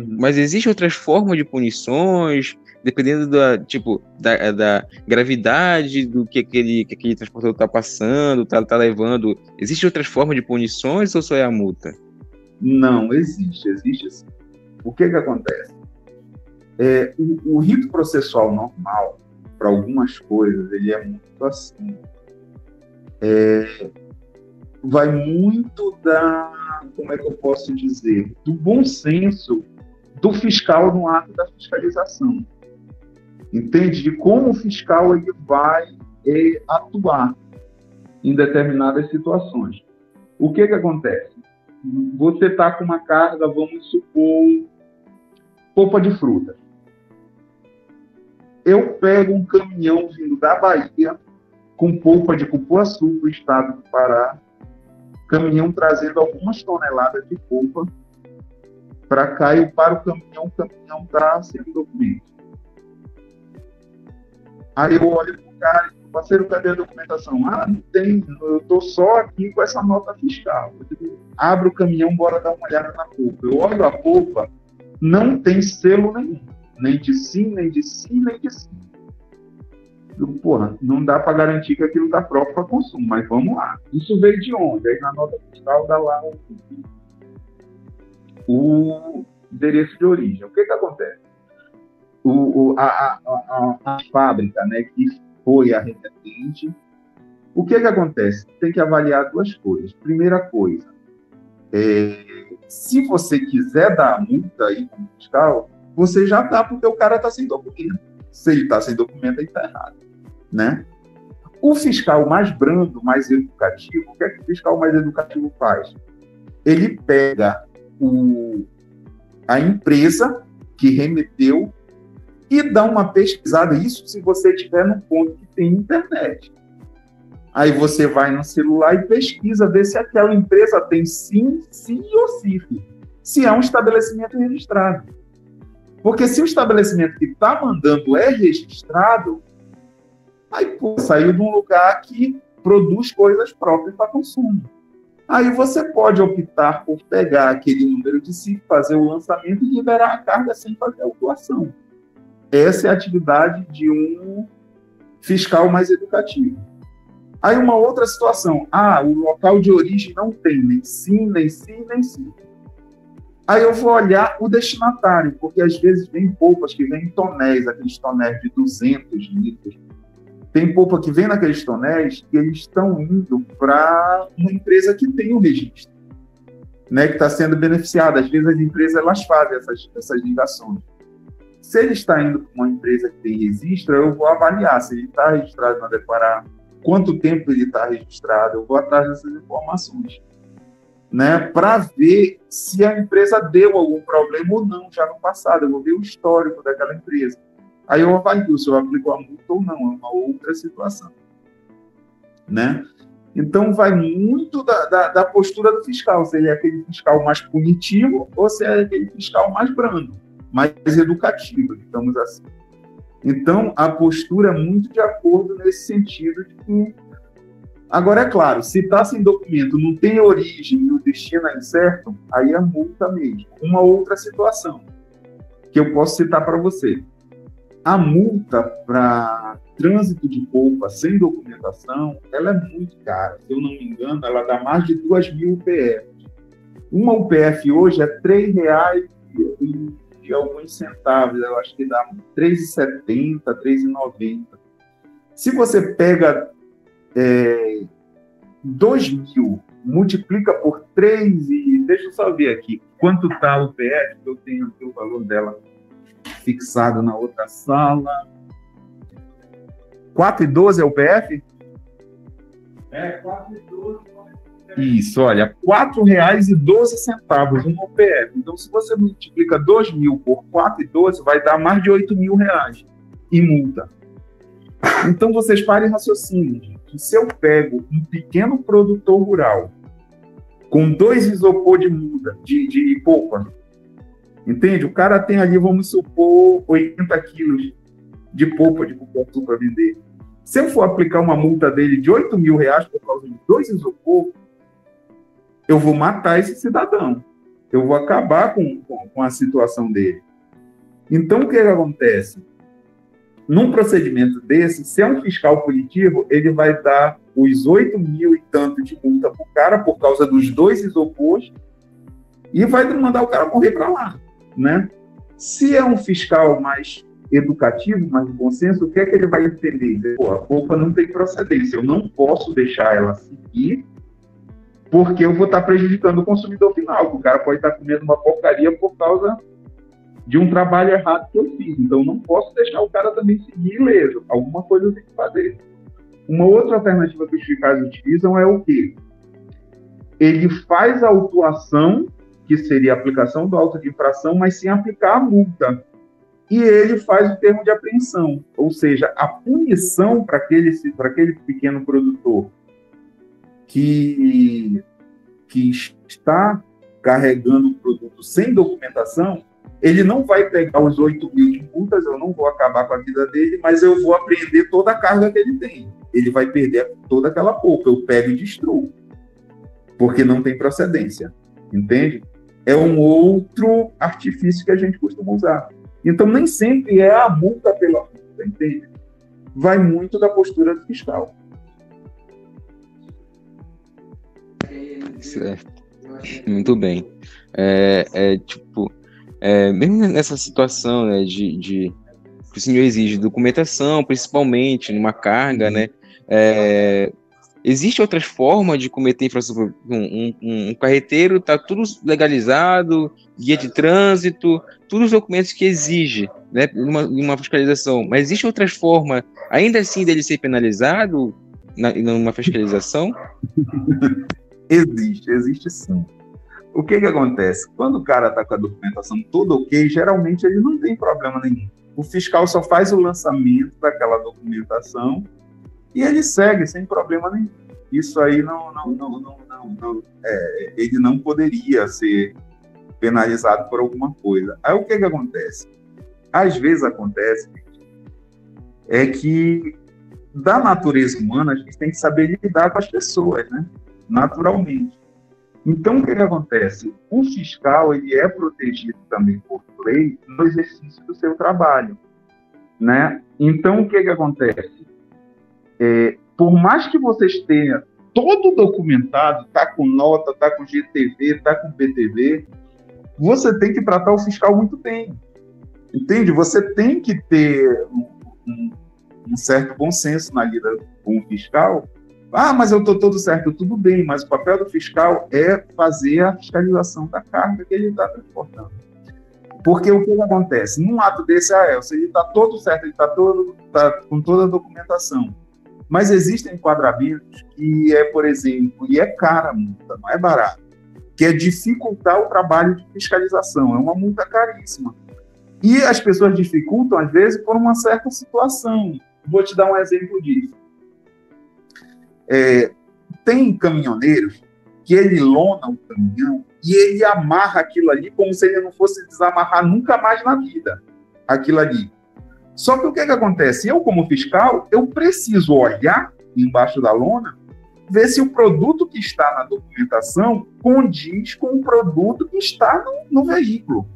mas existem outras formas de punições, dependendo da gravidade do que aquele transportador está passando, tá levando. Existem outras formas de punições ou só é a multa? Não, existe sim. O que acontece? O rito processual normal, para algumas coisas, ele é muito assim. Vai muito como é que eu posso dizer, do bom senso do fiscal no ato da fiscalização. Entende? De como o fiscal ele vai atuar em determinadas situações. O que acontece? Você está com uma carga, vamos supor, polpa de fruta. Eu pego um caminhão vindo da Bahia com polpa de cupuaçu para o estado do Pará, caminhão trazendo algumas toneladas de polpa para cá, eu paro o caminhão está sem documento. Aí eu olho para o cara e digo, parceiro, cadê a documentação? Não tem, eu estou só aqui com essa nota fiscal. Eu digo, abro o caminhão, bora dar uma olhada na polpa. Eu olho a polpa, não tem selo nenhum, nem de sim, nem de sim, nem de sim. Não dá para garantir que aquilo está próprio para consumo, mas vamos lá. Isso veio de onde? Aí na nota fiscal dá lá o endereço de origem. O que acontece? A fábrica, né, que foi a remetente, o que acontece? Tem que avaliar duas coisas. Primeira coisa, se você quiser dar a multa aí como fiscal, você já dá, porque o cara está sem documento. Se ele está sem documento, ele está errado, né? O fiscal mais brando, mais educativo, o que o fiscal mais educativo faz? Ele pega a empresa que remeteu e dá uma pesquisada, isso se você estiver num ponto que tem internet. Aí você vai no celular e pesquisa, vê se aquela empresa tem SIM ou CIF, se é um estabelecimento registrado. Porque se o estabelecimento que está mandando é registrado, aí saiu de um lugar que produz coisas próprias para consumo. Aí você pode optar por pegar aquele número de si, fazer o lançamento e liberar a carga sem fazer a autuação. Essa é a atividade de um fiscal mais educativo. Aí uma outra situação. O local de origem não tem nem sim, nem sim, nem sim. Aí eu vou olhar o destinatário, porque às vezes vem polpas que vêm em tonéis, aqueles tonéis de 200 litros. Tem polpa que vem naqueles tonéis que eles estão indo para uma empresa que tem o registro, né, que está sendo beneficiada. Às vezes as empresas elas fazem essas ligações. Se ele está indo para uma empresa que tem registro, eu vou avaliar se ele está registrado na Deparar, quanto tempo ele está registrado, eu vou atrás dessas informações, né, para ver se a empresa deu algum problema ou não já no passado. Eu vou ver o histórico daquela empresa. Aí eu avalio se eu aplico a multa ou não, é uma outra situação, né? Então, vai muito da postura do fiscal, se ele é aquele fiscal mais punitivo ou se é aquele fiscal mais brando, mais educativo, digamos assim. Então, a postura é muito de acordo nesse sentido de que... Agora, é claro, se está sem documento, não tem origem e o destino é incerto, aí é multa mesmo. Uma outra situação que eu posso citar para você. A multa para trânsito de polpa sem documentação, ela é muito cara. Se eu não me engano, ela dá mais de 2.000 UPF. Uma UPF hoje é R$ 3,00 e alguns centavos. Eu acho que dá R$ 3,70, R$ 3,90. Se você pega 2.000, multiplica por 3 e... Deixa eu só ver aqui quanto está a UPF, que eu tenho aqui o valor dela fixado na outra sala. 4,12 é o PF? 4,12. Isso, olha, R$ 4,12 uma UPF. Então, se você multiplica 2.000 por 4,12, vai dar mais de R$ 8.000 em multa. Então, vocês parem e raciocinem que se eu pego um pequeno produtor rural com 2 isopor de muda, de polpa, entende? O cara tem ali, vamos supor, 80 quilos de polpa de cupuaçu para vender. Se eu for aplicar uma multa dele de R$ 8.000 por causa de 2 isopor, eu vou matar esse cidadão. Eu vou acabar com a situação dele. Então, o que acontece? Num procedimento desse, se é um fiscal punitivo, ele vai dar os 8.000 e tanto de multa para o cara por causa dos 2 isopores e vai mandar o cara correr para lá, né? Se é um fiscal mais educativo, mais de bom senso, o que é que ele vai entender? Pô, a polpa não tem procedência, eu não posso deixar ela seguir porque eu vou estar prejudicando o consumidor final, que o cara pode estar comendo uma porcaria por causa de um trabalho errado que eu fiz. Então, eu não posso deixar o cara também seguir ileso. Alguma coisa eu tenho que fazer. Uma outra alternativa que os fiscais utilizam é o quê? Ele faz a autuação, que seria a aplicação do auto de infração, mas sem aplicar a multa. E ele faz o termo de apreensão, ou seja, a punição para aquele pequeno produtor que está carregando o produto sem documentação, ele não vai pegar os 8.000 de multas, eu não vou acabar com a vida dele, mas eu vou apreender toda a carga que ele tem. Ele vai perder toda aquela polpa, eu pego e destruo, porque não tem procedência, entende? É um outro artifício que a gente costuma usar. Então, nem sempre é a multa pela multa, entende? Vai muito da postura do fiscal. Certo. Muito bem. Mesmo nessa situação, né, de que o senhor exige documentação, principalmente numa carga, né? Existe outras formas de cometer infração? Um carreteiro está tudo legalizado, guia de trânsito, todos os documentos que exige, né, uma fiscalização. Mas existe outras formas, ainda assim, dele ser penalizado numa fiscalização? Existe sim. O que acontece? Quando o cara está com a documentação toda ok, geralmente ele não tem problema nenhum. O fiscal só faz o lançamento daquela documentação e ele segue sem problema nenhum. Isso aí ele não poderia ser penalizado por alguma coisa. Aí o que acontece? Às vezes acontece que da natureza humana a gente tem que saber lidar com as pessoas, né? Naturalmente. Então, o que acontece? O fiscal ele é protegido também por lei no exercício do seu trabalho, né? Então, o que acontece? Por mais que vocês tenham todo documentado, tá com nota, tá com GTV, tá com PTV, você tem que tratar o fiscal muito bem, entende? Você tem que ter um certo bom senso na lida com o fiscal. Ah, mas eu estou todo certo, tudo bem, mas o papel do fiscal é fazer a fiscalização da carga que ele está transportando. Porque o que acontece? Num ato desse, ele está todo certo, ele está com toda a documentação. Mas existem enquadramentos que por exemplo, e é cara a multa, não é barato, que é dificultar o trabalho de fiscalização, é uma multa caríssima. E as pessoas dificultam, às vezes, por uma certa situação. Vou te dar um exemplo disso. Tem caminhoneiros que ele lona o caminhão e ele amarra aquilo ali como se ele não fosse desamarrar nunca mais na vida, aquilo ali. Só que o que acontece? Eu, como fiscal, eu preciso olhar embaixo da lona, ver se o produto que está na documentação condiz com o produto que está no veículo.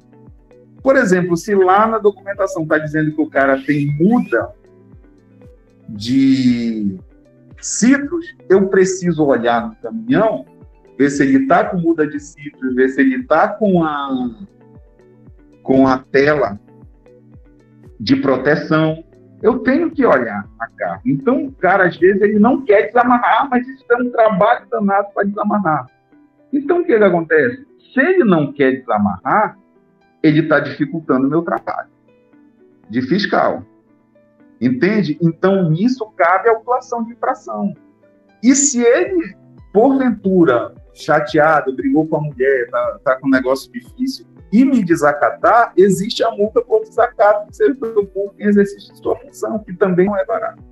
Por exemplo, se lá na documentação está dizendo que o cara tem muda de citros, eu preciso olhar no caminhão, ver se ele está com muda de citros, ver se ele está com a tela de proteção. Eu tenho que olhar a carga. Então, o cara, às vezes, ele não quer desamarrar, mas isso é um trabalho danado para desamarrar. Então, o que acontece? Se ele não quer desamarrar, ele está dificultando o meu trabalho de fiscal. Entende? Então, nisso cabe a autuação de infração. E se ele, porventura, chateado, brigou com a mulher, está com um negócio difícil, e me desacatar, existe a multa por desacato do servidor público em exercício de sua função, que também não é barato.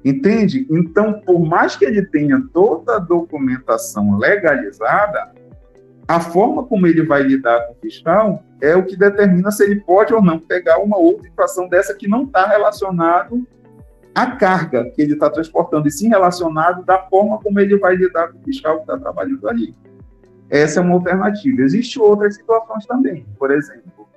Entende? Então, por mais que ele tenha toda a documentação legalizada, a forma como ele vai lidar com o fiscal é o que determina se ele pode ou não pegar uma outra infração dessa que não está relacionado à carga que ele está transportando, e sim relacionado da forma como ele vai lidar com o fiscal que está trabalhando ali. Essa é uma alternativa. Existem outras situações também. Por exemplo,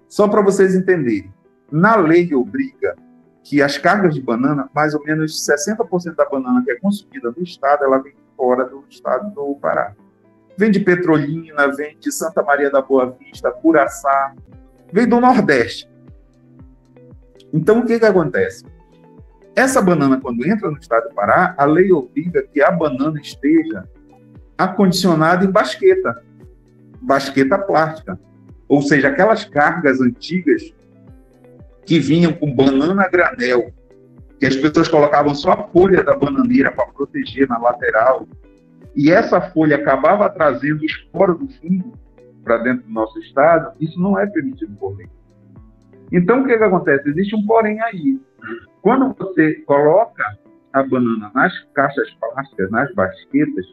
só para vocês entenderem, na lei obriga que as cargas de banana, mais ou menos 60% da banana que é consumida no estado, ela vem fora do estado do Pará. Vem de Petrolina, vem de Santa Maria da Boa Vista, Curaçá, vem do Nordeste. Então, o que acontece? Essa banana, quando entra no estado do Pará, a lei obriga que a banana esteja acondicionada em basqueta plástica. Ou seja, aquelas cargas antigas que vinham com banana a granel, que as pessoas colocavam só a folha da bananeira para proteger na lateral, e essa folha acabava trazendo esporo do fungo para dentro do nosso estado, isso não é permitido por lei. Então, o que acontece? Existe um porém aí. Quando você coloca a banana nas caixas plásticas, nas basquetas,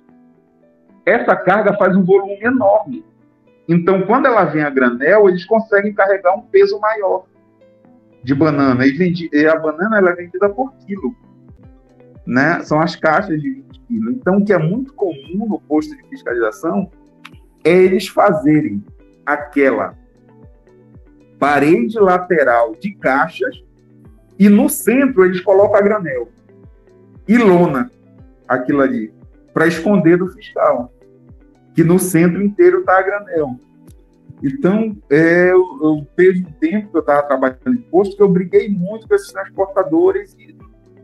essa carga faz um volume enorme. Então, quando ela vem a granel, eles conseguem carregar um peso maior de banana. E a banana ela é vendida por quilo, né? São as caixas de 20 quilos. Então, o que é muito comum no posto de fiscalização é eles fazerem aquela parede lateral de caixas e no centro eles colocam a granel e lona aquilo ali, para esconder do fiscal, que no centro inteiro está a granel. Então, eu teve um tempo que eu estava trabalhando em posto que eu briguei muito com esses transportadores e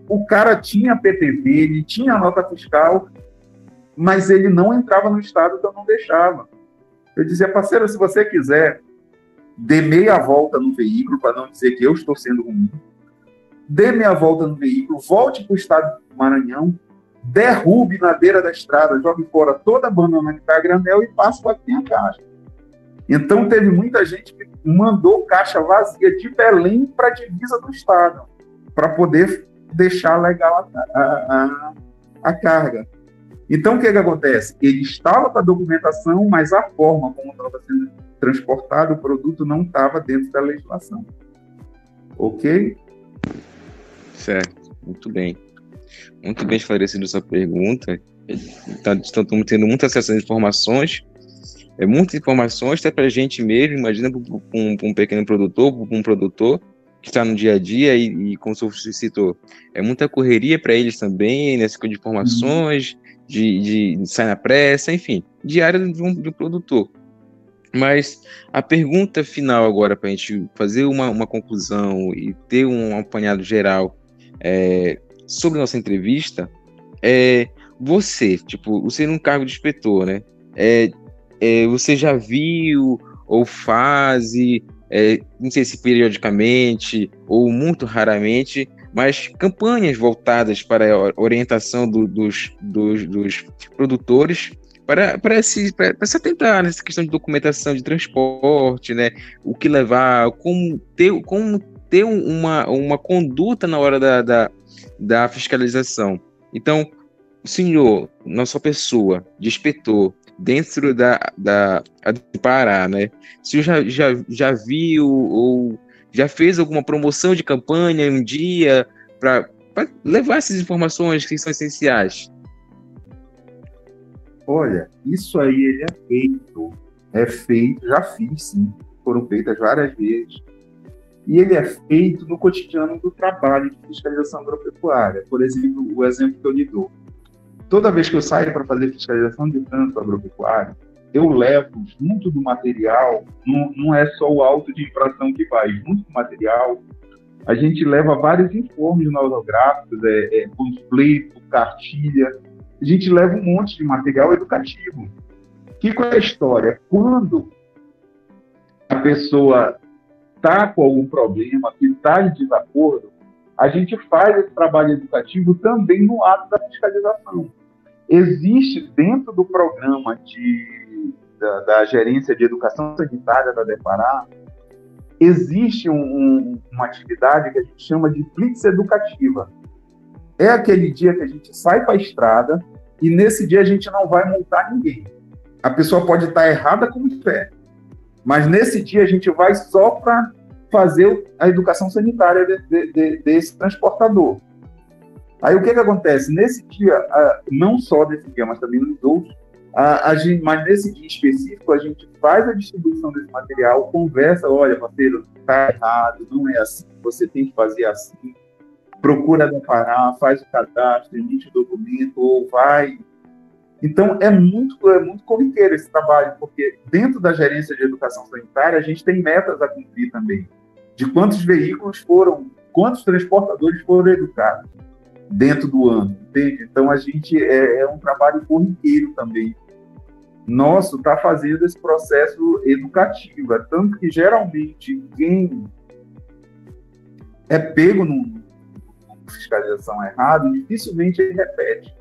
o cara tinha PTV, ele tinha nota fiscal, mas ele não entrava no estado que eu não deixava. Eu dizia, parceiro, se você quiser, dê meia volta no veículo, para não dizer que eu estou sendo ruim, dê meia volta no veículo, volte para o estado do Maranhão, derrube na beira da estrada, jogue fora toda a banana que está a granel e passe para que tem a caixa. Então, teve muita gente que mandou caixa vazia de Belém para a divisa do estado, para poder deixar legal a carga. Então, o que acontece? Ele estava com a documentação, mas a forma como estava sendo transportado o produto não estava dentro da legislação. Ok? Certo, muito bem. Muito bem esclarecido essa pergunta. estamos tendo muito acesso às informações, muitas informações, até para a gente mesmo, imagina para um pequeno produtor, para um produtor que está no dia a dia e como o senhor citou, é muita correria para eles também, nessa coisa de informações, de sair na pressa, enfim, diária de um produtor. Mas a pergunta final agora, para a gente fazer uma conclusão e ter um apanhado geral sobre nossa entrevista, você num cargo de inspetor, né? Você já viu ou faz, não sei se periodicamente ou muito raramente, mas campanhas voltadas para a orientação dos produtores para se atentar nessa questão de documentação de transporte, né? O que levar, como ter uma conduta na hora da fiscalização. Então, o senhor, na sua pessoa de inspetor, dentro do Pará, né? O senhor já viu ou já fez alguma promoção de campanha um dia para levar essas informações que são essenciais? Olha, isso aí ele é feito, já fiz sim, foram feitas várias vezes, e ele é feito no cotidiano do trabalho de fiscalização agropecuária. Por exemplo, o exemplo que eu lhe dou. Toda vez que eu saio para fazer fiscalização de trânsito agropecuário, eu levo junto do material, não é só o auto de infração que vai, junto do material, a gente leva vários informes nosográficos, panfleto, cartilha, a gente leva um monte de material educativo. Qual é a história? Quando a pessoa está com algum problema, que está em desacordo, a gente faz esse trabalho educativo também no ato da fiscalização. Existe dentro do programa da Gerência de Educação Sanitária da DEPARÁ, existe uma atividade que a gente chama de blitz educativa. É aquele dia que a gente sai para a estrada e nesse dia a gente não vai multar ninguém. A pessoa pode estar errada como estiver, mas nesse dia a gente vai só para fazer a educação sanitária desse transportador. Aí o que acontece? Nesse dia, não só nesse dia, mas também nos outros, mas nesse dia específico, a gente faz a distribuição desse material, conversa, olha, parceiro, está errado, não é assim, você tem que fazer assim, procura deparar, faz o cadastro, emite o documento, ou vai. Então, é muito corriqueiro esse trabalho, porque dentro da gerência de educação sanitária, a gente tem metas a cumprir também, de quantos veículos quantos transportadores foram educados dentro do ano, entende? Então, a gente é um trabalho corriqueiro também. Nosso está fazendo esse processo educativo, tanto que, geralmente, quem é pego numa fiscalização errada, dificilmente ele repete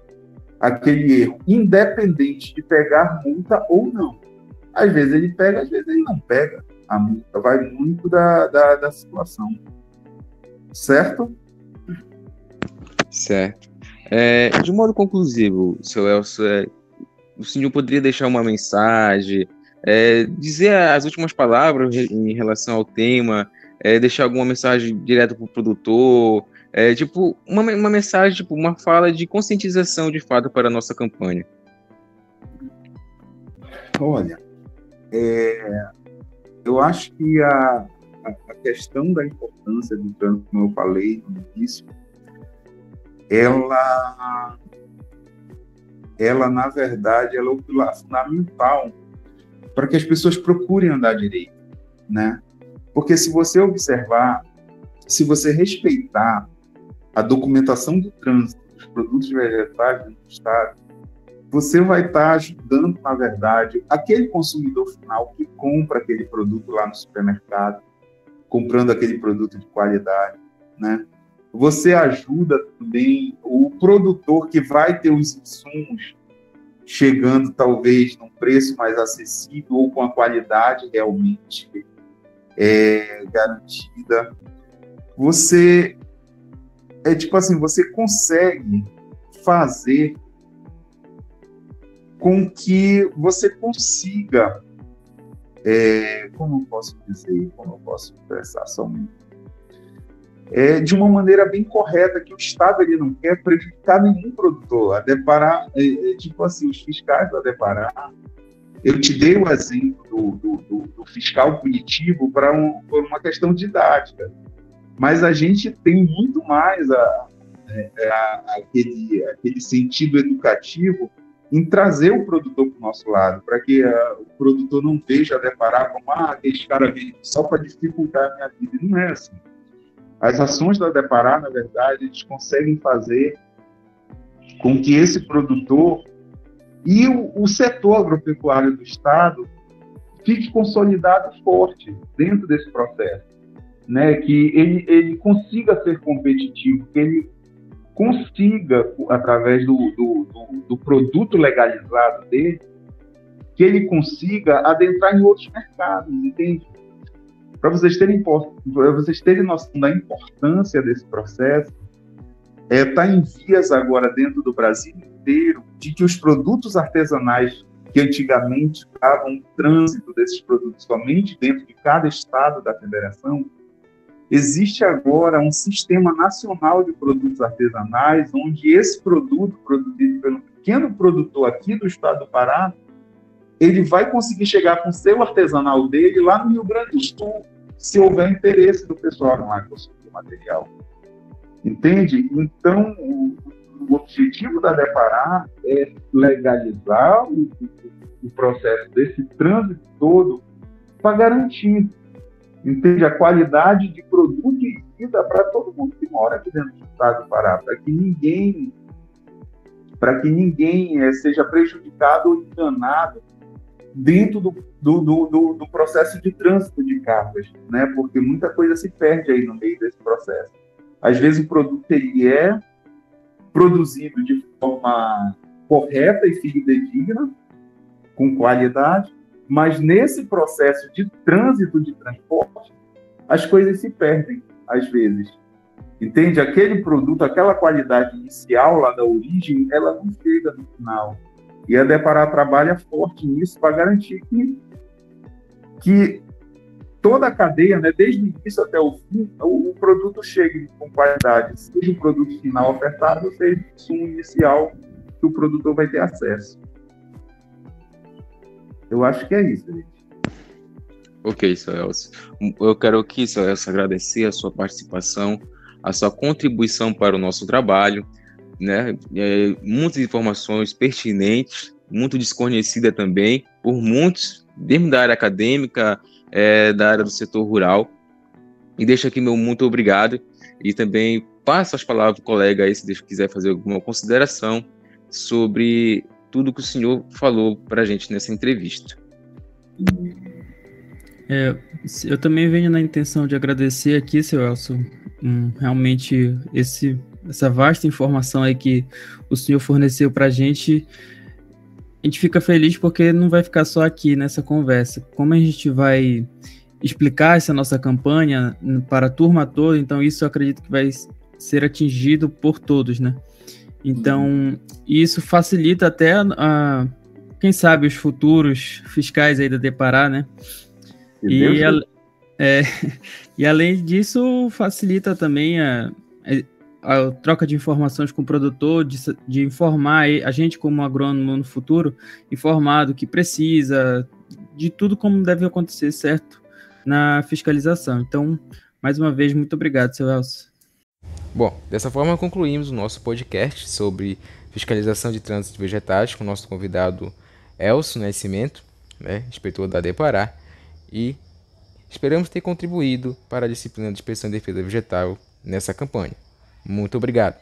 aquele erro, independente de pegar multa ou não. Às vezes ele pega, às vezes ele não pega a multa, vai muito da situação. Certo? Certo. De modo conclusivo, seu Elcio, o senhor poderia deixar uma mensagem, dizer as últimas palavras em relação ao tema, deixar alguma mensagem direta para o produtor, uma mensagem, uma fala de conscientização de fato para a nossa campanha? Olha, eu acho que a questão da importância do trânsito, como eu falei no início, ela na verdade, ela é o pilar fundamental para que as pessoas procurem andar direito, né? Porque se você observar, se você respeitar a documentação do trânsito dos produtos vegetais do estado, você vai estar ajudando, na verdade, aquele consumidor final que compra aquele produto lá no supermercado, comprando aquele produto de qualidade, né? Você ajuda também o produtor que vai ter os insumos chegando, talvez, num preço mais acessível ou com a qualidade realmente garantida. Você, você consegue fazer com que você consiga, como eu posso dizer, como eu posso expressar somente, de uma maneira bem correta, que o Estado ele não quer prejudicar nenhum produtor. A Deparar, tipo assim, os fiscais da Deparar, eu te dei o exemplo do fiscal punitivo por uma questão didática, mas a gente tem muito mais aquele sentido educativo em trazer o produtor para o nosso lado, para que o produtor não veja a Deparar como aqueles caras vêm só para dificultar a minha vida. Não é assim. As ações da Deparar, na verdade, eles conseguem fazer com que esse produtor e o setor agropecuário do Estado fique consolidado forte dentro desse processo, né? Que ele consiga ser competitivo, que ele consiga, através do produto legalizado dele, que ele consiga adentrar em outros mercados, entende? Para vocês terem noção da importância desse processo, está em vias agora dentro do Brasil inteiro de que os produtos artesanais que antigamente davam trânsito desses produtos somente dentro de cada estado da federação, existe agora um sistema nacional de produtos artesanais onde esse produto produzido pelo pequeno produtor aqui do estado do Pará, ele vai conseguir chegar com o seu artesanal dele lá no Rio Grande do Sul, se houver interesse do pessoal lá consumir o material. Entende? Então, o objetivo da Deparar é legalizar o processo desse trânsito todo para garantir, entende, a qualidade de produto e vida para todo mundo que mora aqui dentro do estado do Pará, para que ninguém seja prejudicado ou enganado dentro do processo de trânsito de cargas, né? Porque muita coisa se perde aí no meio desse processo. Às vezes o produto ele é produzido de forma correta e fidedigna, com qualidade, mas nesse processo de trânsito de transporte, as coisas se perdem, às vezes. Entende? Aquele produto, aquela qualidade inicial lá da origem, ela não chega no final. E a Deparar trabalha forte nisso para garantir que toda a cadeia, né, desde o início até o fim, o produto chegue com qualidade, seja o produto final ofertado, seja o insumo inicial que o produtor vai ter acesso. Eu acho que é isso, gente. Ok, Sr. Elcio. Eu quero aqui, Sr. Elcio, agradecer a sua participação, a sua contribuição para o nosso trabalho, né? Muitas informações pertinentes, muito desconhecida também, por muitos, mesmo da área acadêmica, da área do setor rural. E deixo aqui meu muito obrigado e também passo as palavras para o colega aí, se quiser fazer alguma consideração sobre tudo que o senhor falou para a gente nessa entrevista. Eu também venho na intenção de agradecer aqui, seu Elcio, realmente essa vasta informação aí que o senhor forneceu para a gente fica feliz porque não vai ficar só aqui nessa conversa. Como a gente vai explicar essa nossa campanha para a turma toda, então isso eu acredito que vai ser atingido por todos, né? Então, isso facilita até, quem sabe, os futuros fiscais aí da Deparar, né? E além disso, facilita também a troca de informações com o produtor, de informar a gente como agrônomo no futuro, informar do que precisa, de tudo como deve acontecer, certo? Na fiscalização. Então, mais uma vez, muito obrigado, seu Elcio. Bom, dessa forma concluímos o nosso podcast sobre fiscalização de trânsito de vegetais com o nosso convidado Elcio Nascimento, né, inspetor da Deparar, e esperamos ter contribuído para a disciplina de inspeção e defesa vegetal nessa campanha. Muito obrigado.